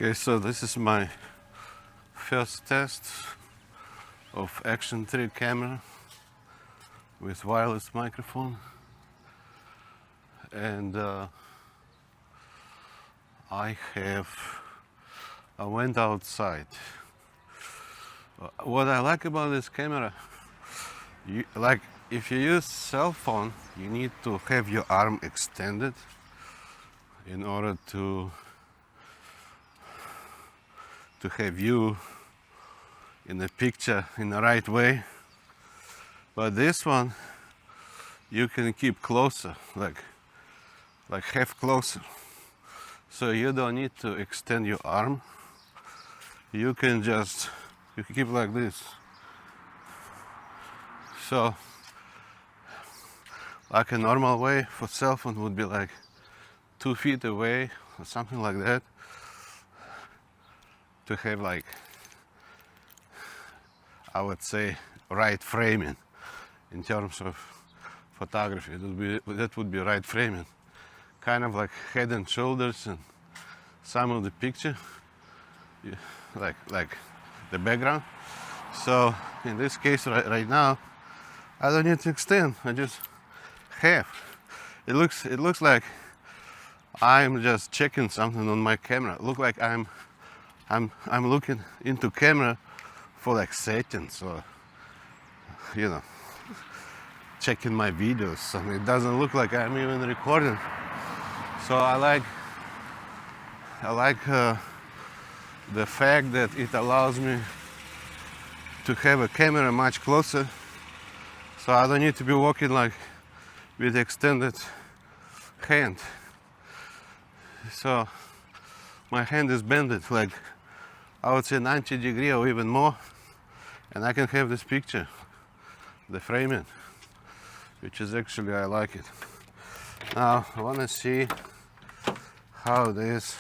Okay, so this is my first test of Action 3 camera with wireless microphone, and I went outside. What I like about this camera, if you use cell phone, you need to have your arm extended in order to have you in the picture in the right way. But this one you can keep closer, like half closer, so you don't need to extend your arm. You can keep like this. So like a normal way for cell phone would be like 2 feet away or something like that, to have, like, I would say, right framing in terms of photography. That would be right framing, kind of like head and shoulders and some of the picture, like the background. So in this case, right now, I don't need to extend. I just have. It looks like I'm just checking something on my camera. It looks like I'm looking into camera for like settings, or checking my videos. I mean, it doesn't look like I'm even recording. So I like the fact that it allows me to have a camera much closer, so I don't need to be walking like with extended hand. So my hand is bended like, I would say, 90 degrees or even more, and I can have this picture, the framing, which is actually, I like it. Now I want to see how it is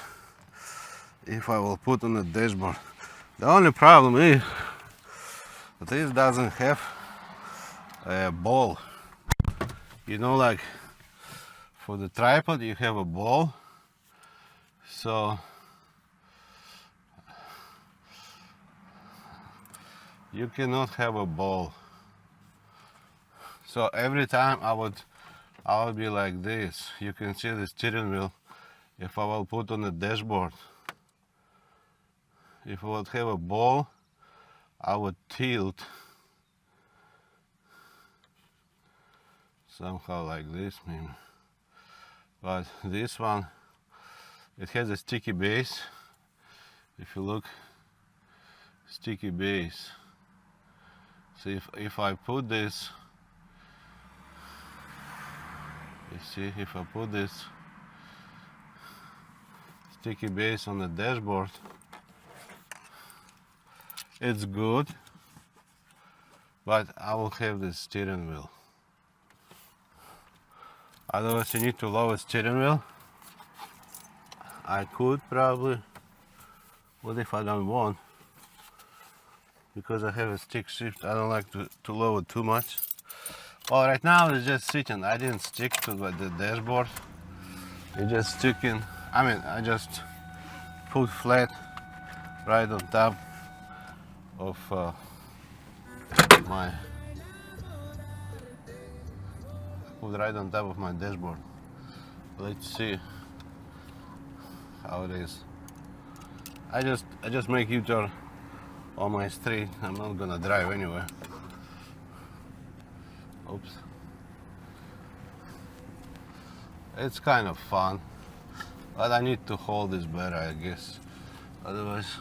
if I will put on the dashboard. The only problem is this doesn't have a ball. Like for the tripod you have a ball, so you cannot have a ball. So every time I would be like this. You can see the steering wheel. If I will put on the dashboard, if I would have a ball, I would tilt somehow like this maybe. But this one, it has a sticky base. If you look, sticky base. So if I put this, you see, if I put this sticky base on the dashboard, it's good, but I will have this steering wheel. Otherwise you need to lower steering wheel. I could probably, what if I don't want? Because I have a stick shift, I don't like to lower too much. Well, right now it's just sitting. I didn't stick to the dashboard. It just sticking. I just put flat right on top of my dashboard. Let's see how it is. I just make U-turn on my street. I'm not gonna drive anywhere. Oops. It's kind of fun, but I need to hold this better, I guess. Otherwise,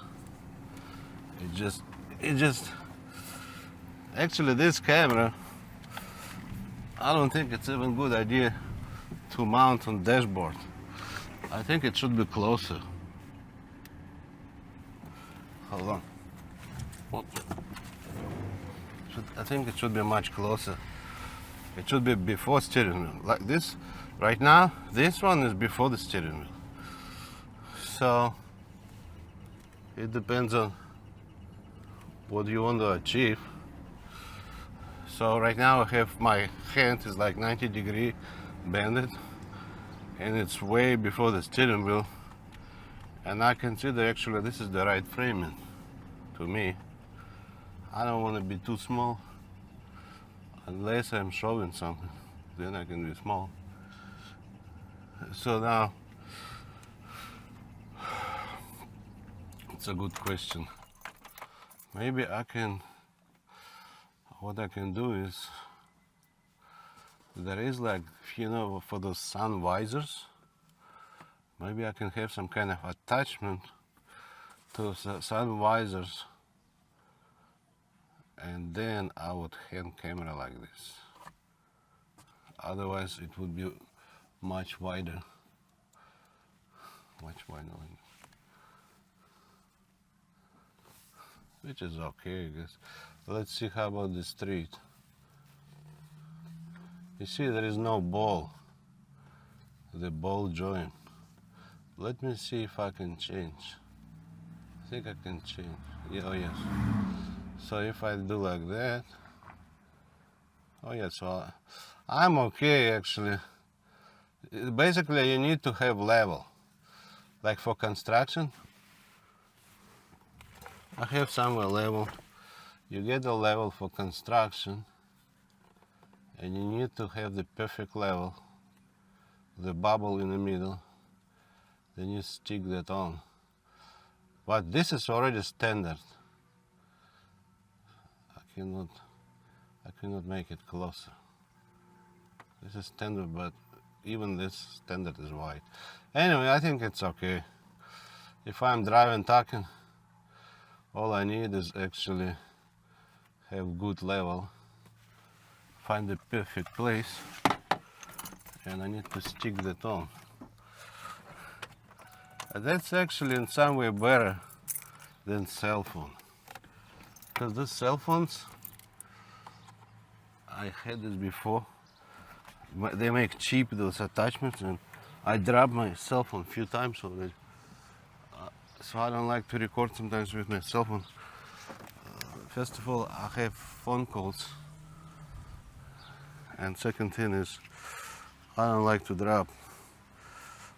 it just actually, this camera, I don't think it's even a good idea to mount on dashboard. I think it should be closer. Hold on. I think it should be much closer. It should be before steering wheel, like this. Right now, this one is before the steering wheel. So it depends on what you want to achieve. So right now I have my hand is like 90 degrees bended, and it's way before the steering wheel, And I consider actually this is the right framing to me. I don't want to be too small unless I'm showing something, then I can be small. So now it's a good question. Maybe what I can do is, there is like, for those sun visors, maybe I can have some kind of attachment to the sun visors, and then I would hand camera like this. Otherwise it would be much wider. Which is okay, I guess. Let's see how about the street. You see there is no ball, the ball joint. Let me see if I can change. I think I can change. Yeah, oh yes. So if I do like that, oh yeah, so I'm okay actually. Basically you need to have level. Like for construction, I have somewhere level. You get a level for construction, and you need to have the perfect level, the bubble in the middle, then you stick that on. But this is already standard. I cannot make it closer. This is standard, but even this standard is wide. Anyway, I think it's okay. If I'm driving, talking, all I need is actually have good level, find the perfect place, and I need to stick that on. And that's actually in some way better than cell phone, because these cell phones, I had this before, they make cheap those attachments, and I dropped my cell phone a few times already. So I don't like to record sometimes with my cell phone. First of all, I have phone calls, and second thing is I don't like to drop.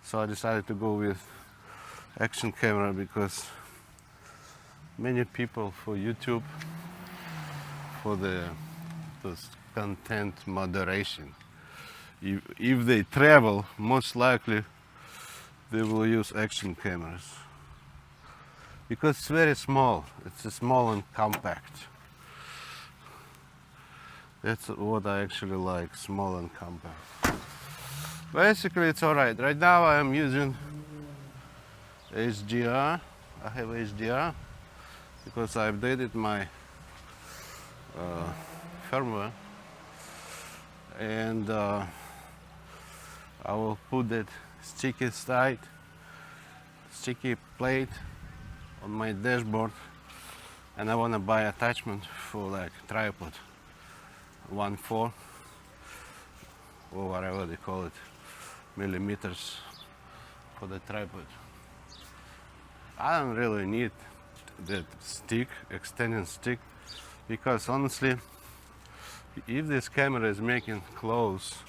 So I decided to go with action camera, because many people for YouTube, for those content moderation, if they travel, most likely they will use action cameras, because it's very small. It's small and compact. That's what I actually like, small and compact. Basically it's alright. Right now I am using HDR. I have HDR because I updated my firmware, and I will put that sticky plate on my dashboard, and I want to buy attachment for like tripod 1/4 or whatever they call it, millimeters for the tripod. I don't really need that stick, extending stick, because honestly, if this camera is making close,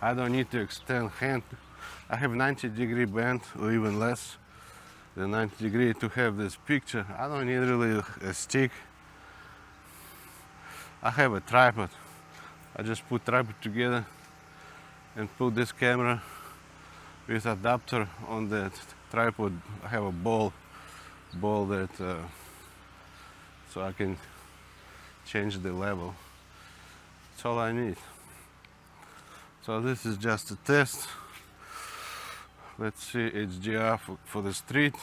I don't need to extend hand. I have 90-degree bend, or even less than 90 degree to have this picture. I don't need really a stick. I have a tripod. I just put tripod together and put this camera with adapter on that tripod. I have a ball that so I can change the level. That's all I need. So this is just a test. Let's see HDR for the street.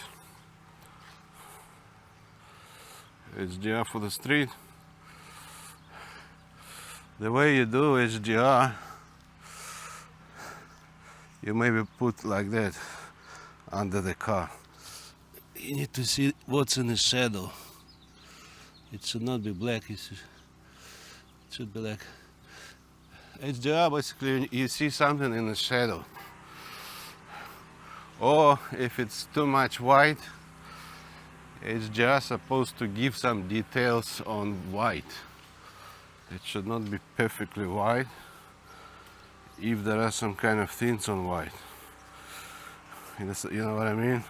HDR for the street. The way you do HDR, you maybe put like that under the car. You need to see what's in the shadow. It should not be black, it should be like HDR. Basically you see something in the shadow, or if it's too much white, HDR is supposed to give some details on white. It should not be perfectly white if there are some kind of things on white. You know what I mean?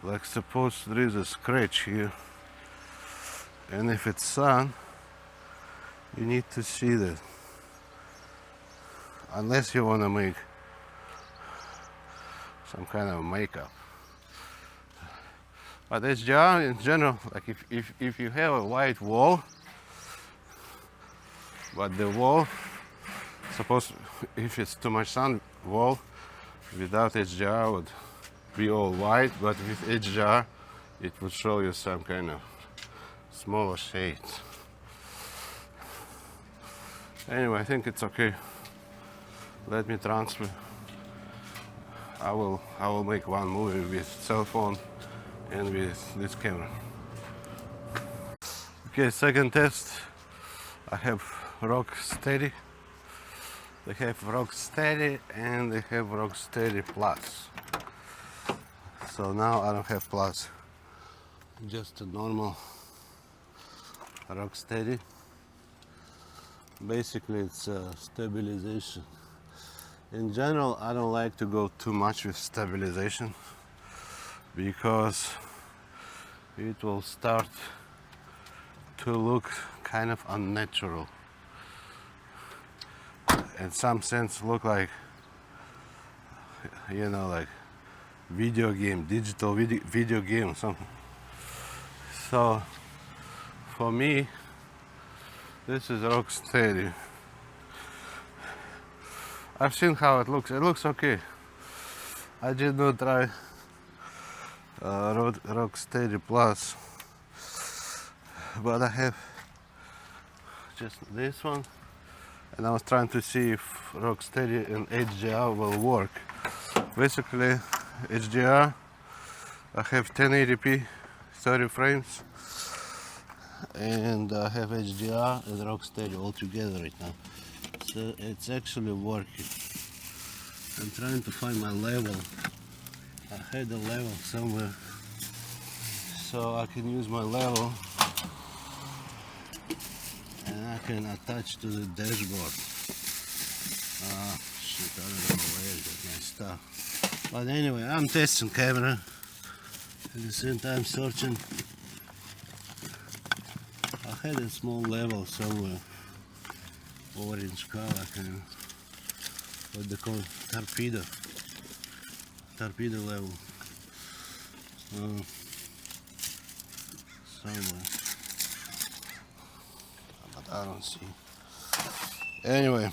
Like suppose there is a scratch here, and if it's sun, you need to see that. Unless you want to make some kind of makeup. But HDR in general, like if you have a white wall, but the wall, suppose if it's too much sun, wall without HDR would be all white, but with HDR it would show you some kind of smaller shades. Anyway, I think it's okay. Let me transfer. I will make one movie with cell phone and with this camera. Okay, second test. I have Rocksteady. They have Rocksteady and they have Rocksteady Plus. So now I don't have Plus, just a normal Rocksteady. Basically it's a stabilization. In general, I don't like to go too much with stabilization because it will start to look kind of unnatural. In some sense look like, you know, like video game, digital video game, something. So for me, this is Rocksteady. I've seen how it looks. It looks okay. I did not try Rocksteady Plus, but I have just this one, and I was trying to see if Rocksteady and HDR will work. Basically, HDR, I have 1080p, 30 frames, and I have HDR and Rocksteady all together right now. So it's actually working. I'm trying to find my level. I had a level somewhere, so I can use my level and I can attach to the dashboard. Shit, I don't know where I got my stuff. But anyway, I'm testing camera at the same time searching. I had a small level somewhere, orange color, kind of, what they call torpedo level. Somewhere, but I don't see. Anyway,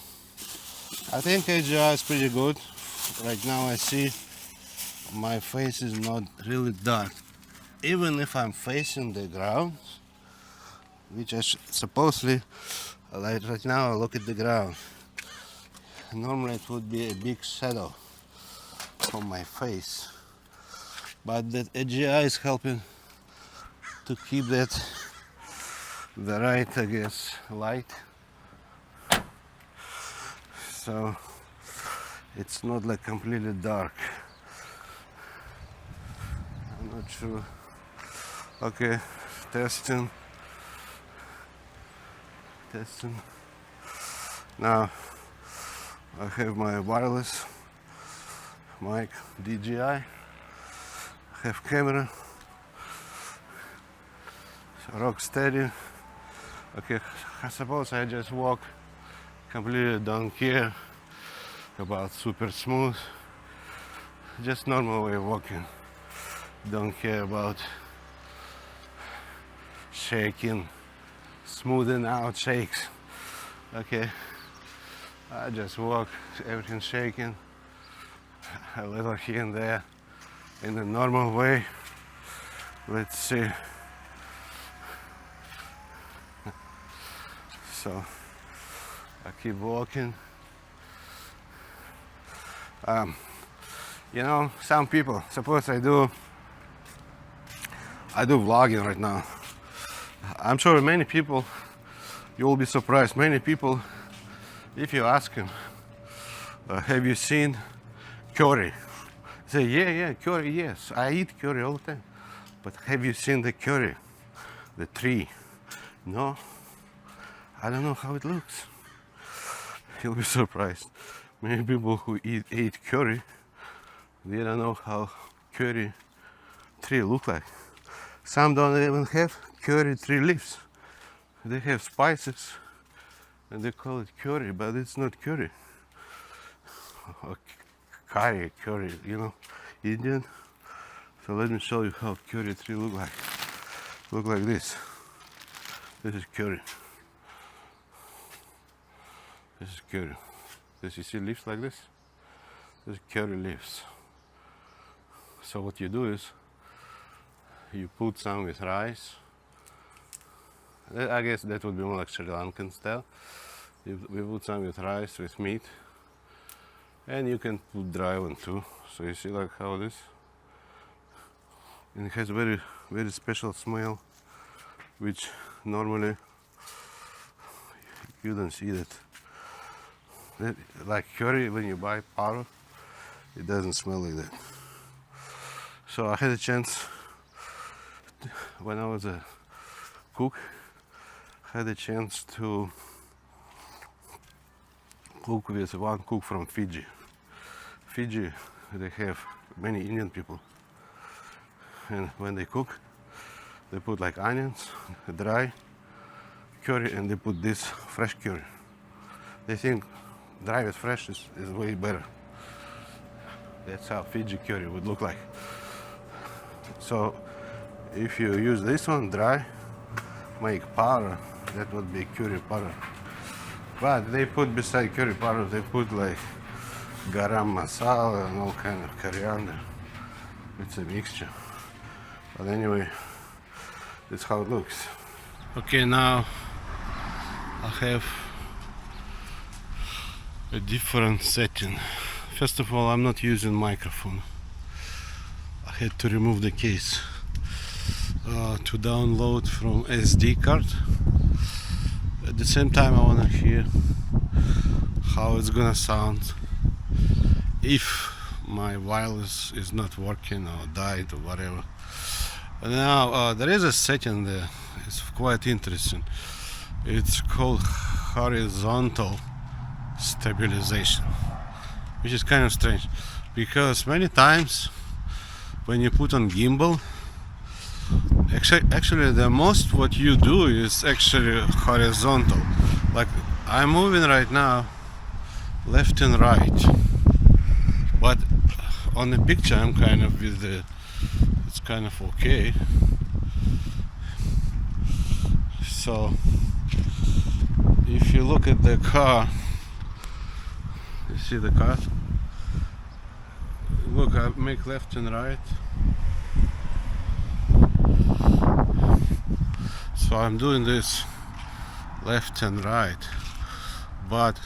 I think HDR is pretty good. Right now I see my face is not really dark. Even if I'm facing the ground, which I supposedly, like right now I look at the ground. Normally it would be a big shadow from my face. But that DJI is helping to keep that the right, I guess, light. So it's not like completely dark. I'm not sure. Okay, testing. Now I have my wireless mic, DJI. I have camera, Rocksteady. Okay, I suppose I just walk, completely don't care about super smooth, just normal way of walking. Don't care about shaking, smoothing out shakes. Okay, I just walk, everything shaking, a little here and there in a normal way. Let's see. So I keep walking. You know, some people, suppose I do vlogging right now. I'm sure many people, you will be surprised, many people, if you ask them, have you seen curry? Say, yeah, curry, yes, I eat curry all the time. But have you seen the curry, the tree? No, I don't know how it looks. You'll be surprised. Many people who eat curry, they don't know how curry tree look like. Some don't even have curry tree leaves. They have spices and they call it curry, but it's not curry. Or curry, you know, Indian. So let me show you how curry tree look like. Look like this. This is curry. This is curry. This, you see leaves like this? This is curry leaves. So what you do is you put some with rice. I guess that would be more like Sri Lankan style. We put some with rice, with meat, and you can put dry one too. So you see like how it is, and it has very special smell, which normally you don't see that. Like curry, when you buy powder, it doesn't smell like that. So I had a chance when I was a cook. Had a chance to cook with one cook from Fiji. Fiji, they have many Indian people, and when they cook, they put like onions, dry curry, and they put this fresh curry. They think dry with fresh is way better. That's how Fiji curry would look like. So if you use this one dry, make powder, that would be curry powder. But they put beside curry powder, they put like garam masala and all kind of coriander. It's a mixture. But anyway, that's how it looks. Okay, now I have a different setting. First of all, I'm not using microphone. I had to remove the case to download from SD card. At the same time, I want to hear how it's gonna sound if my wireless is not working or died or whatever. Now there is a setting there. It's quite interesting. It's called horizontal stabilization, which is kind of strange because many times when you put on gimbal, actually the most what you do is actually horizontal. Like I'm moving right now left and right, but on the picture I'm kind of with the, it's kind of okay. So if you look at the car, you see the car, look, I make left and right. So I'm doing this left and right, but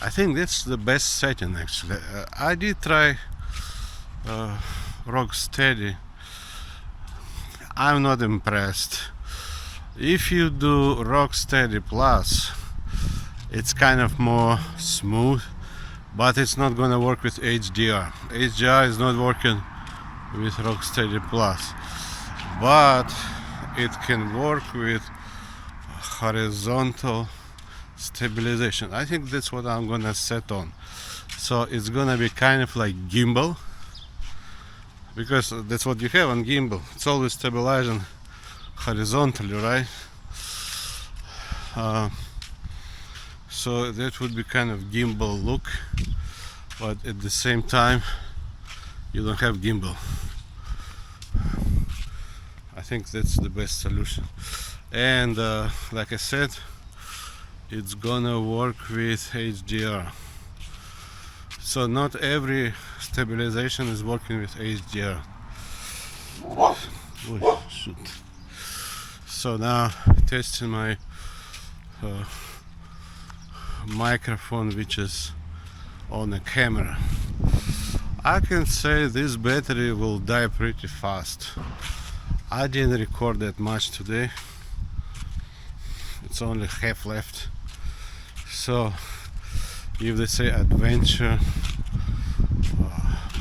I think that's the best setting actually. I did try Rockstable. I'm not impressed. If you do Rockstable Plus, it's kind of more smooth, but it's not gonna work with HDR. HDR is not working with Rockstable Plus, but it can work with horizontal stabilization. I think that's what I'm gonna set on. So it's gonna be kind of like gimbal, because that's what you have on gimbal. It's always stabilizing horizontally, right? So that would be kind of gimbal look, but at the same time you don't have gimbal. I think that's the best solution. And like I said, it's gonna work with HDR. So not every stabilization is working with HDR. Oh, shoot. So now testing my microphone, which is on a camera. I can say this battery will die pretty fast. I didn't record that much today. It's only half left. So if they say adventure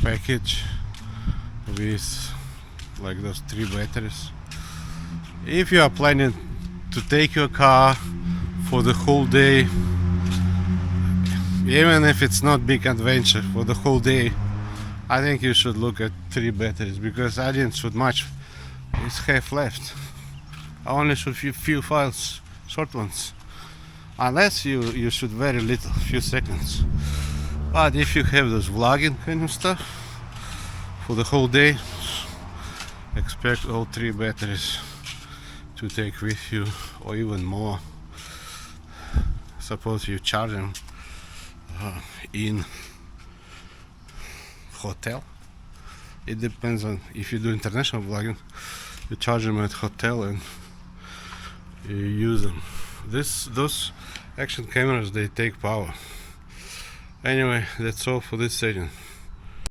package with like those 3 batteries, if you are planning to take your car for the whole day, even if it's not big adventure, for the whole day, I think you should look at 3 batteries, because I didn't shoot much. It's half left. I only shoot few files, short ones. Unless you shoot very little, few seconds. But if you have those vlogging kind of stuff for the whole day, expect all 3 batteries to take with you, or even more. Suppose you charge them in hotel. It depends on, if you do international vlogging, you charge them at hotel and you use them. Those action cameras, they take power. Anyway, that's all for this session.